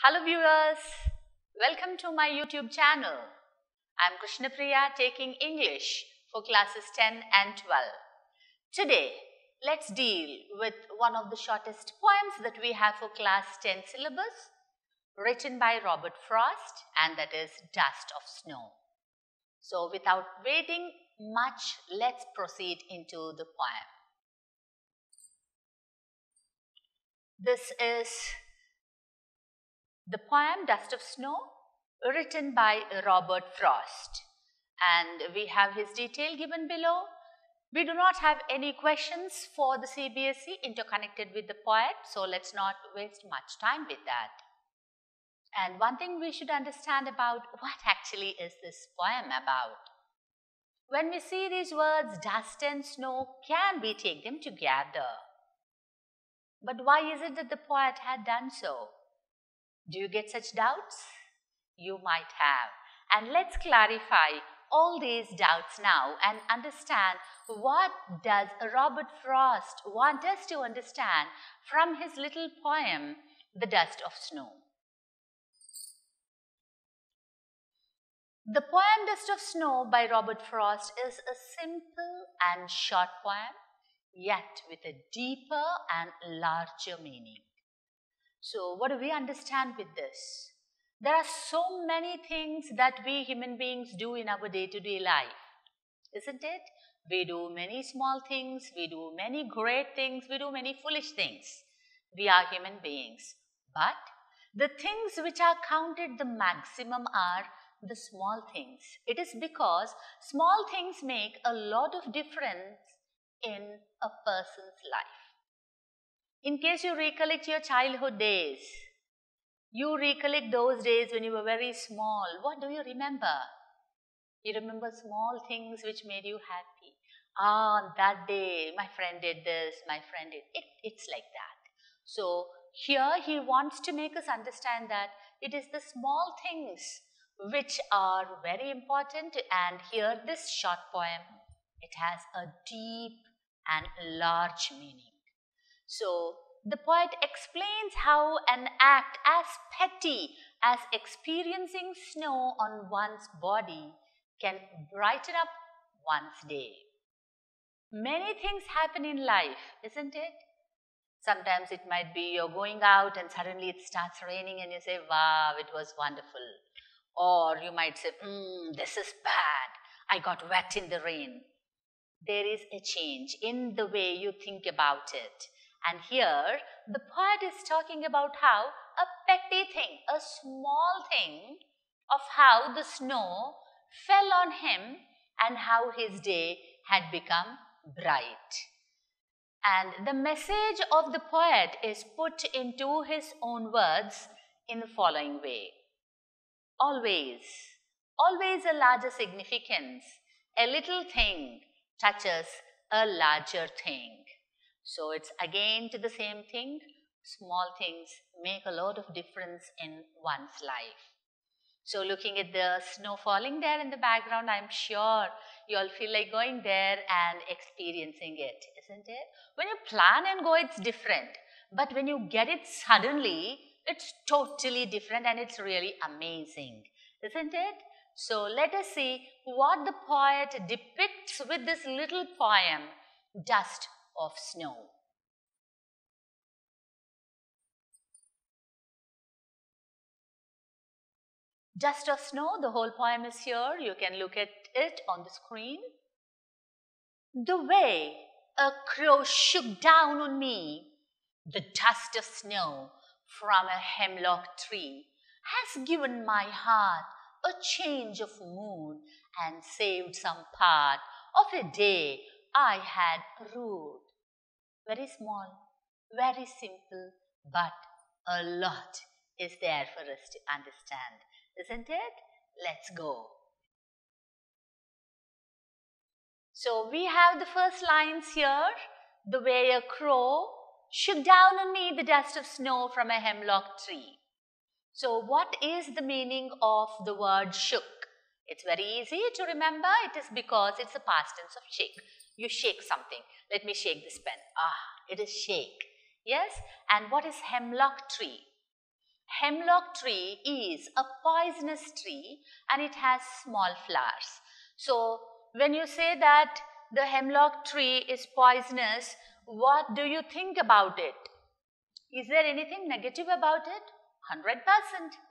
Hello viewers, welcome to my YouTube channel. I am Krishnapriya taking English for classes 10 and 12. Today, let's deal with one of the shortest poems that we have for class 10 syllabus, written by Robert Frost, and that is Dust of Snow. So without waiting much, let's proceed into the poem. This is the poem Dust of Snow, written by Robert Frost, and we have his detail given below. We do not have any questions for the CBSE interconnected with the poet, so let's not waste much time with that. And one thing we should understand about what actually is this poem about. When we see these words dust and snow, can we take them together? But why is it that the poet had done so? Do you get such doubts? You might have. And let's clarify all these doubts now and understand what does Robert Frost want us to understand from his little poem, The Dust of Snow. The poem Dust of Snow by Robert Frost is a simple and short poem, yet with a deeper and larger meaning. So what do we understand with this? There are so many things that we human beings do in our day-to-day life, isn't it? We do many small things, we do many great things, we do many foolish things. We are human beings. But the things which are counted the maximum are the small things. It is because small things make a lot of difference in a person's life. In case you recollect your childhood days, you recollect those days when you were very small. What do you remember? You remember small things which made you happy. On that day, my friend did this, my friend did it. It's like that. So here he wants to make us understand that it is the small things which are very important, and here this short poem, it has a deep and large meaning. So the poet explains how an act as petty as experiencing snow on one's body can brighten up one's day. Many things happen in life, isn't it? Sometimes it might be you're going out and suddenly it starts raining and you say, wow, it was wonderful. Or you might say, this is bad. I got wet in the rain. There is a change in the way you think about it. And here, the poet is talking about how a petty thing, a small thing of how the snow fell on him and how his day had become bright. And the message of the poet is put into his own words in the following way. Always a larger significance. A little thing touches a larger thing. So it's again to the same thing. Small things make a lot of difference in one's life. So looking at the snow falling there in the background, I'm sure you all feel like going there and experiencing it, isn't it? When you plan and go, it's different. But when you get it suddenly, it's totally different and it's really amazing, isn't it? So let us see what the poet depicts with this little poem, Dust of Snow. Dust of Snow, the whole poem is here. You can look at it on the screen. The way a crow shook down on me, the dust of snow from a hemlock tree has given my heart a change of mood and saved some part of a day I had rued. Very small, very simple, but a lot is there for us to understand, isn't it? Let's go. So we have the first lines here. The way a crow shook down on me the dust of snow from a hemlock tree. So what is the meaning of the word shook? It's very easy to remember. It is because it's a past tense of shake. You shake something. Let me shake this pen. It is shake. Yes? And what is hemlock tree? hemlock tree is a poisonous tree and it has small flowers. So when you say that the hemlock tree is poisonous, what do you think about it? Is there anything negative about it? 100%,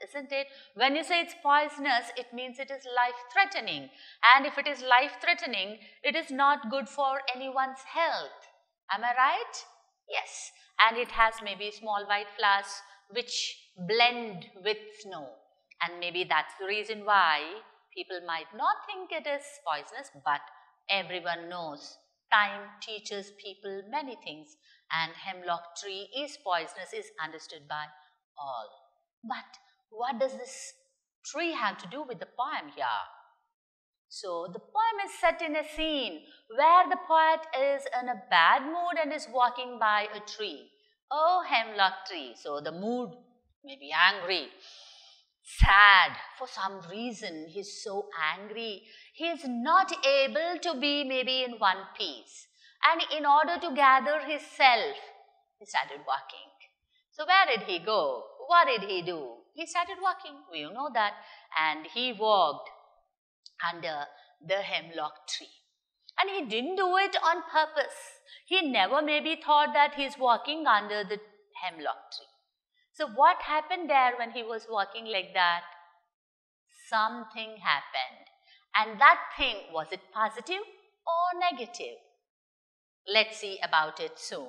isn't it? When you say it's poisonous, it means it is life-threatening. And if it is life-threatening, it is not good for anyone's health. Am I right? Yes. And it has maybe small white flowers which blend with snow. And maybe that's the reason why people might not think it is poisonous, but everyone knows time teaches people many things, and hemlock tree is poisonous is understood by all. But what does this tree have to do with the poem here? So the poem is set in a scene where the poet is in a bad mood and is walking by a tree. Oh, hemlock tree. So the mood may be angry, sad. For some reason, he's so angry. He is not able to be maybe in one piece. And in order to gather his self, he started walking. So where did he go? What did he do? He started walking. We know that. And he walked under the hemlock tree. And he didn't do it on purpose. He never maybe thought that he's walking under the hemlock tree. So what happened there when he was walking like that? Something happened. And that thing, was it positive or negative? Let's see about it soon.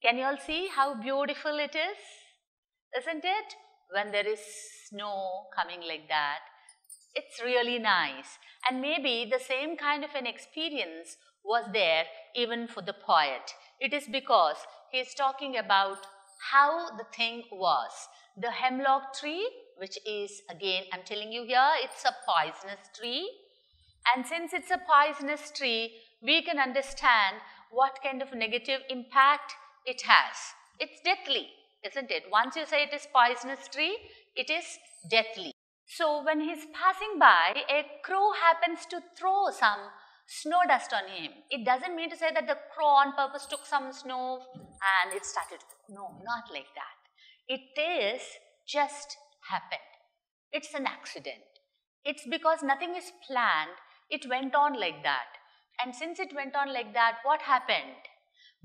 Can you all see how beautiful it is? Isn't it? When there is snow coming like that, it's really nice. And maybe the same kind of an experience was there even for the poet. It is because he is talking about how the thing was. The hemlock tree, which is, again, I'm telling you here, it's a poisonous tree. And since it's a poisonous tree, we can understand what kind of negative impact it has. It's deathly, isn't it? Once you say it is poisonous tree, it is deathly. So when he's passing by, a crow happens to throw some snow dust on him. It doesn't mean to say that the crow on purpose took some snow and it started. No, not like that. It is just happened. It's an accident. It's because nothing is planned. It went on like that. And since it went on like that, what happened?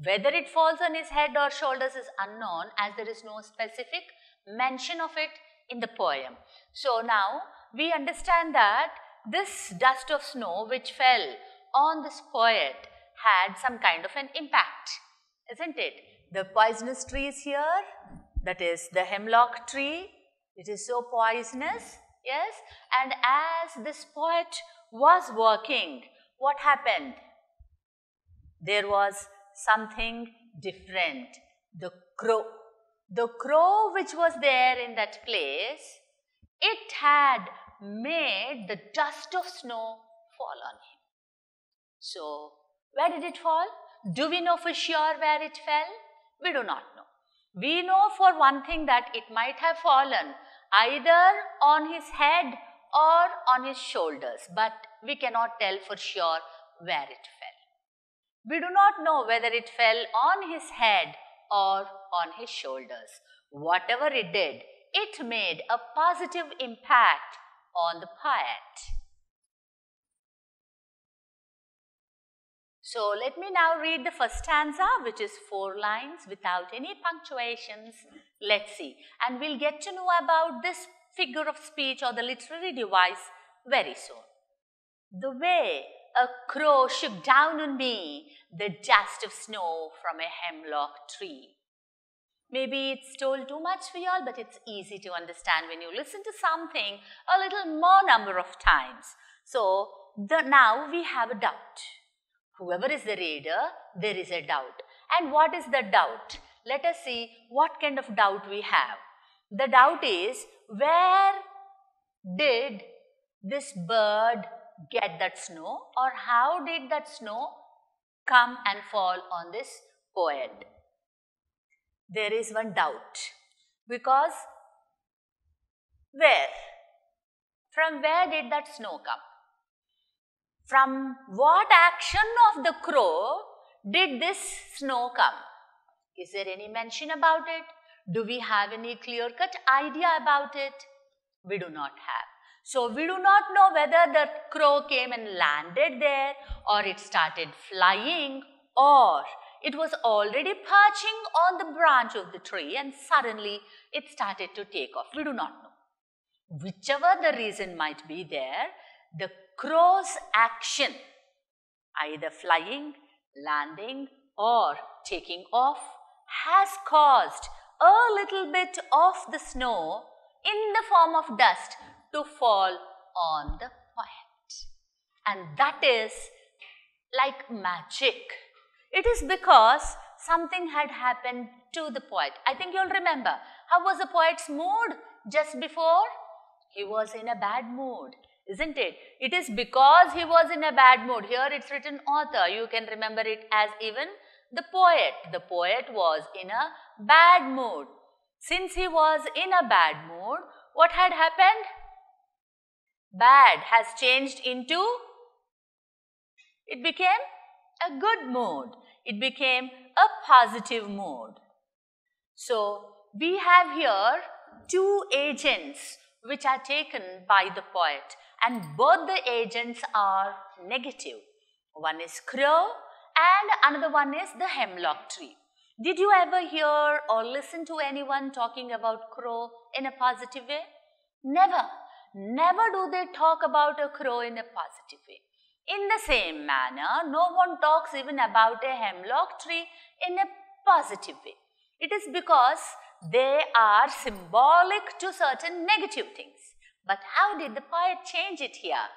Whether it falls on his head or shoulders is unknown, as there is no specific mention of it in the poem. So now we understand that this dust of snow which fell on this poet had some kind of an impact, isn't it? The poisonous tree is here, that is the hemlock tree. It is so poisonous, yes. And as this poet was walking, what happened? There was something different. The crow. The crow which was there in that place, it had made the dust of snow fall on him. So, where did it fall? Do we know for sure where it fell? We do not know. We know for one thing that it might have fallen either on his head or on his shoulders, but we cannot tell for sure where it fell. We do not know whether it fell on his head or on his shoulders. Whatever it did, it made a positive impact on the poet. So let me now read the first stanza, which is 4 lines without any punctuations. Let's see. And we'll get to know about this figure of speech or the literary device very soon. The way a crow shook down on me the dust of snow from a hemlock tree. Maybe it's told too much for y'all, but it's easy to understand when you listen to something a little more number of times. So now we have a doubt. Whoever is the reader, there is a doubt. And what is the doubt? Let us see what kind of doubt we have. The doubt is, where did this bird get that snow, or how did that snow come and fall on this poet? There is one doubt, because where? From where did that snow come? From what action of the crow did this snow come? Is there any mention about it? Do we have any clear-cut idea about it? We do not have. So we do not know whether the crow came and landed there, or it started flying, or it was already perching on the branch of the tree and suddenly it started to take off. We do not know. Whichever the reason might be there, the crow's action, either flying, landing, or taking off, has caused a little bit of the snow in the form of dust to fall on the poet. And that is like magic. It is because something had happened to the poet. I think you'll remember. How was the poet's mood just before? He was in a bad mood, isn't it? It is because he was in a bad mood. Here it's written author. You can remember it as even the poet. The poet was in a bad mood. Since he was in a bad mood, what had happened? Bad has changed into, it became a good mood. It became a positive mood. So we have here two agents which are taken by the poet, and both the agents are negative. One is crow and another one is the hemlock tree. Did you ever hear or listen to anyone talking about crow in a positive way? Never. Never do they talk about a crow in a positive way. In the same manner, no one talks even about a hemlock tree in a positive way. It is because they are symbolic to certain negative things. But how did the poet change it here?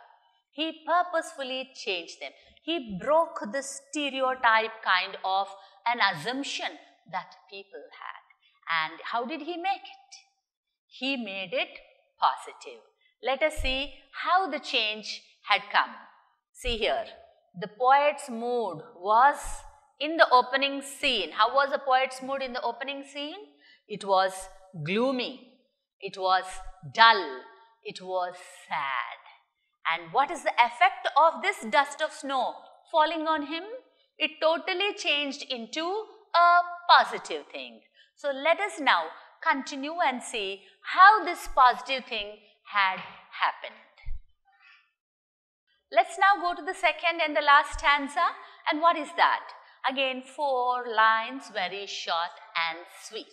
He purposefully changed them. He broke the stereotype kind of an assumption that people had. And how did he make it? He made it positive. Let us see how the change had come. See here, the poet's mood was in the opening scene. How was the poet's mood in the opening scene? It was gloomy, it was dull, it was sad. And what is the effect of this dust of snow falling on him? It totally changed into a positive thing. So let us now continue and see how this positive thing had happened. Let's now go to the second and the last stanza. And what is that? Again, 4 lines, very short and sweet.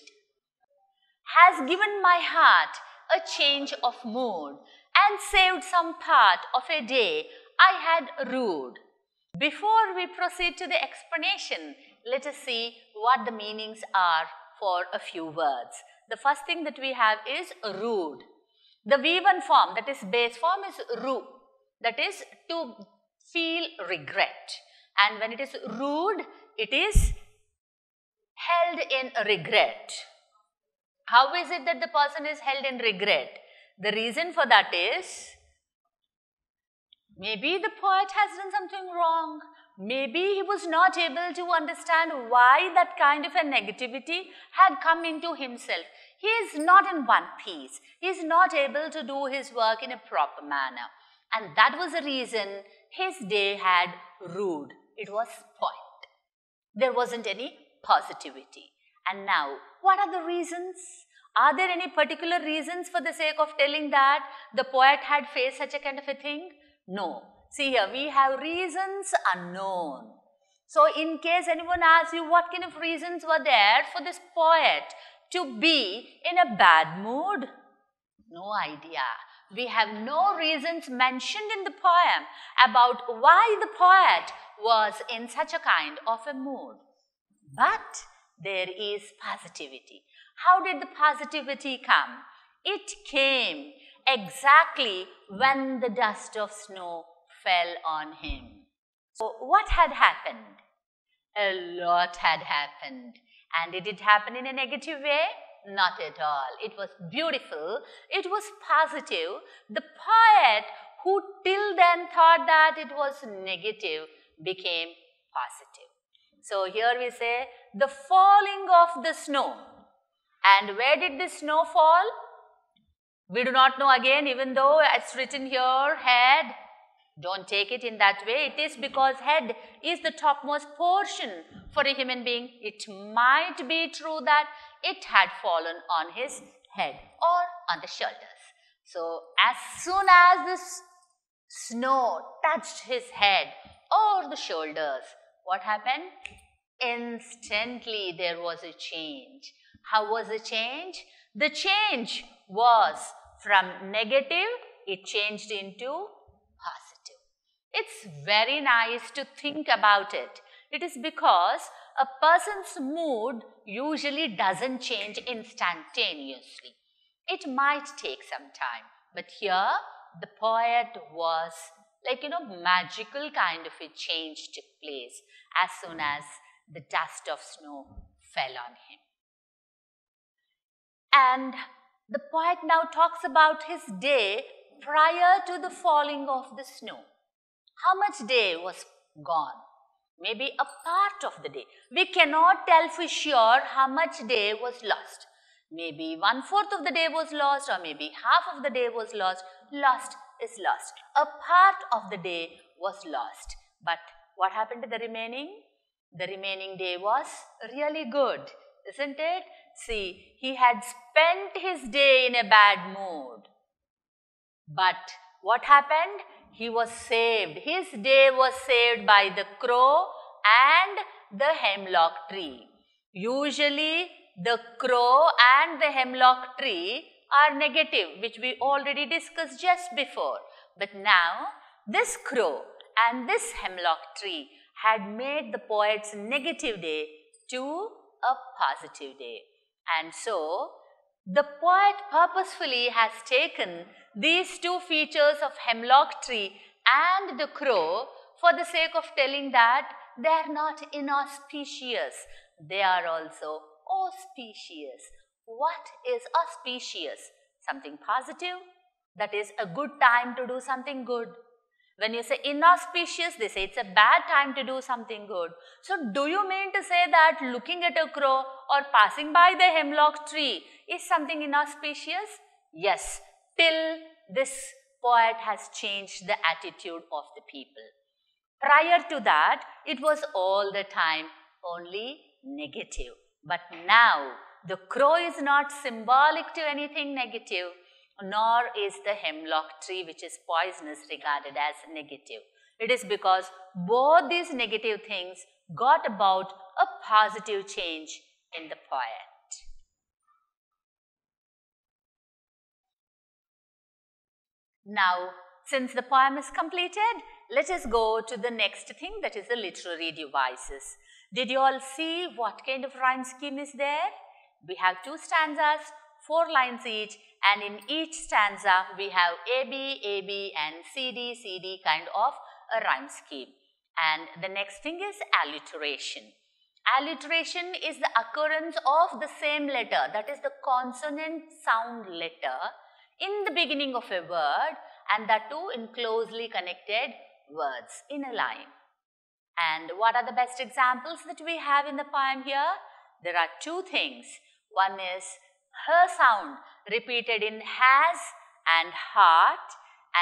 Has given my heart a change of mood and saved some part of a day I had rued. Before we proceed to the explanation, let us see what the meanings are for a few words. The first thing that we have is rude. The V1 form, that is base form, is ru. That is to feel regret. And when it is rude, it is held in regret. How is it that the person is held in regret? The reason for that is, maybe the poet has done something wrong. Maybe he was not able to understand why that kind of a negativity had come into himself. He is not in one piece. He is not able to do his work in a proper manner. And that was the reason his day had rued. It was spoiled. There wasn't any positivity. And now, what are the reasons? Are there any particular reasons for the sake of telling that the poet had faced such a kind of a thing? No. See here, we have reasons unknown. So in case anyone asks you what kind of reasons were there for this poet to be in a bad mood, no idea. We have no reasons mentioned in the poem about why the poet was in such a kind of a mood. But there is positivity. How did the positivity come? It came exactly when the dust of snow fell on him. So what had happened? A lot had happened. And did it happen in a negative way? Not at all. It was beautiful. It was positive. The poet who till then thought that it was negative became positive. So here we say the falling of the snow. And where did the snow fall? We do not know again, even though it's written here, head. Don't take it in that way. It is because head is the topmost portion for a human being. It might be true that it had fallen on his head or on the shoulders. So as soon as this snow touched his head or the shoulders, what happened? Instantly there was a change. How was the change? The change was from negative, it changed into positive. It's very nice to think about it. It is because a person's mood usually doesn't change instantaneously. It might take some time, but here the poet was like, magical kind of a change took place as soon as the dust of snow fell on him. And the poet now talks about his day prior to the falling of the snow. How much day was gone? Maybe a part of the day. We cannot tell for sure how much day was lost. Maybe 1/4 of the day was lost, or maybe half of the day was lost. Lost is lost. A part of the day was lost. But what happened to the remaining? The remaining day was really good, isn't it? See, he had spent his day in a bad mood. But what happened? He was saved. His day was saved by the crow and the hemlock tree. Usually, the crow and the hemlock tree are negative, which we already discussed just before. But now, this crow and this hemlock tree had made the poet's negative day to a positive day. And so, the poet purposefully has taken these two features of hemlock tree and the crow for the sake of telling that they are not inauspicious. They are also auspicious. What is auspicious? Something positive. That is a good time to do something good. When you say inauspicious, they say it's a bad time to do something good. So, do you mean to say that looking at a crow or passing by the hemlock tree is something inauspicious? Yes, till this poet has changed the attitude of the people. Prior to that, it was all the time only negative. But now, the crow is not symbolic to anything negative, nor is the hemlock tree, which is poisonous, regarded as negative. It is because both these negative things got about a positive change in the poet. Now, since the poem is completed, let us go to the next thing, that is the literary devices. Did you all see what kind of rhyme scheme is there? We have 2 stanzas, 4 lines each, and in each stanza we have AB, AB and CD, CD kind of a rhyme scheme. And the next thing is alliteration. Alliteration is the occurrence of the same letter, that is the consonant sound letter, in the beginning of a word, and that too in closely connected words in a line. And what are the best examples that we have in the poem here? There are 2 things. One is her sound repeated in has and heart,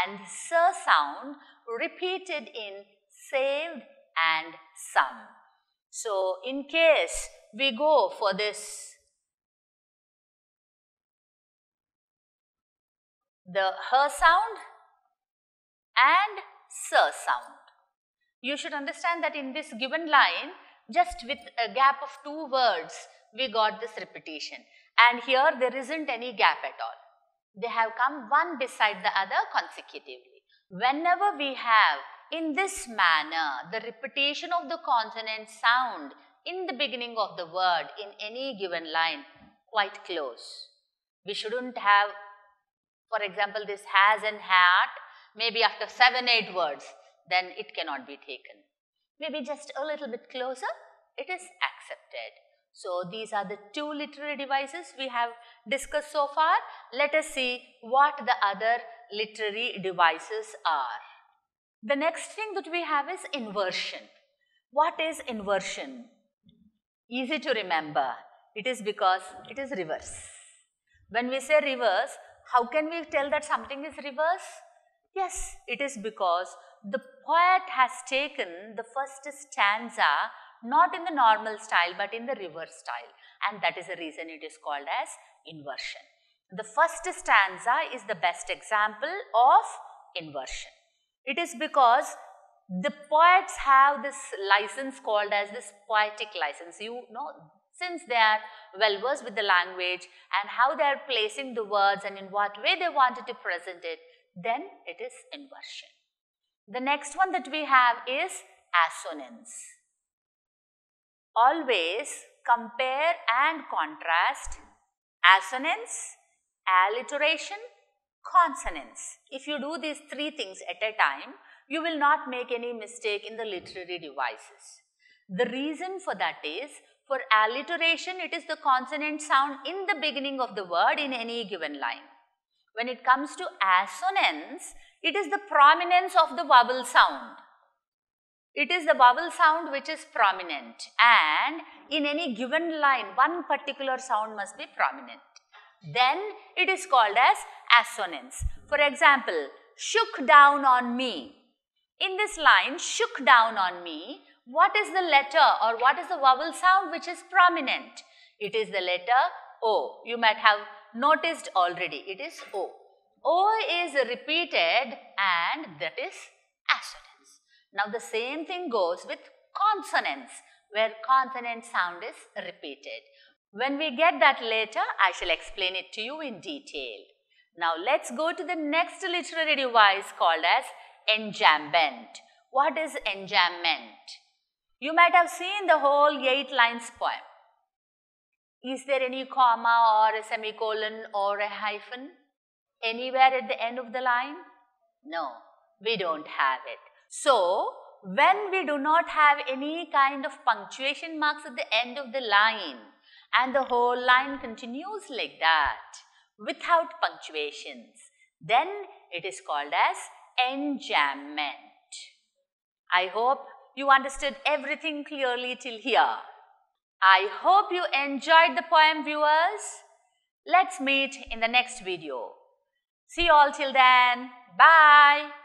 and sir sound repeated in saved and some. So, in case we go for this, the her sound and sir sound, you should understand that in this given line, just with a gap of 2 words, we got this repetition. And here there isn't any gap at all. They have come one beside the other consecutively. Whenever we have in this manner the repetition of the consonant sound in the beginning of the word in any given line, quite close. We shouldn't have, for example, this has and had, maybe after 7, 8 words, then it cannot be taken. Maybe just a little bit closer, it is accepted. So, these are the 2 literary devices we have discussed so far. Let us see what the other literary devices are. The next thing that we have is inversion. What is inversion? Easy to remember. It is because it is reverse. When we say reverse, how can we tell that something is reverse? Yes, it is because the poet has taken the first stanza not in the normal style but in the reverse style, and that is the reason it is called as inversion. The first stanza is the best example of inversion. It is because the poets have this license called as this poetic license. You know, since they are well versed with the language and how they are placing the words and in what way they wanted to present it, then it is inversion. The next one that we have is assonance. Always compare and contrast assonance, alliteration, consonance. If you do these three things at a time, you will not make any mistake in the literary devices. The reason for that is, for alliteration, it is the consonant sound in the beginning of the word in any given line. When it comes to assonance, it is the prominence of the vowel sound. It is the vowel sound which is prominent, and in any given line, one particular sound must be prominent. Then it is called as assonance. For example, shook down on me. In this line, shook down on me, what is the letter or what is the vowel sound which is prominent? It is the letter O. You might have noticed already, it is O. O is repeated and that is assonance. Now the same thing goes with consonants, where consonant sound is repeated. When we get that later, I shall explain it to you in detail. Now let's go to the next literary device called as enjambment. What is enjambment? You might have seen the whole 8 lines poem. Is there any comma or a semicolon or a hyphen anywhere at the end of the line? No, we don't have it. So, when we do not have any kind of punctuation marks at the end of the line and the whole line continues like that without punctuations, then it is called as enjambment. I hope you understood everything clearly till here. I hope you enjoyed the poem, viewers. Let's meet in the next video. See you all till then. Bye.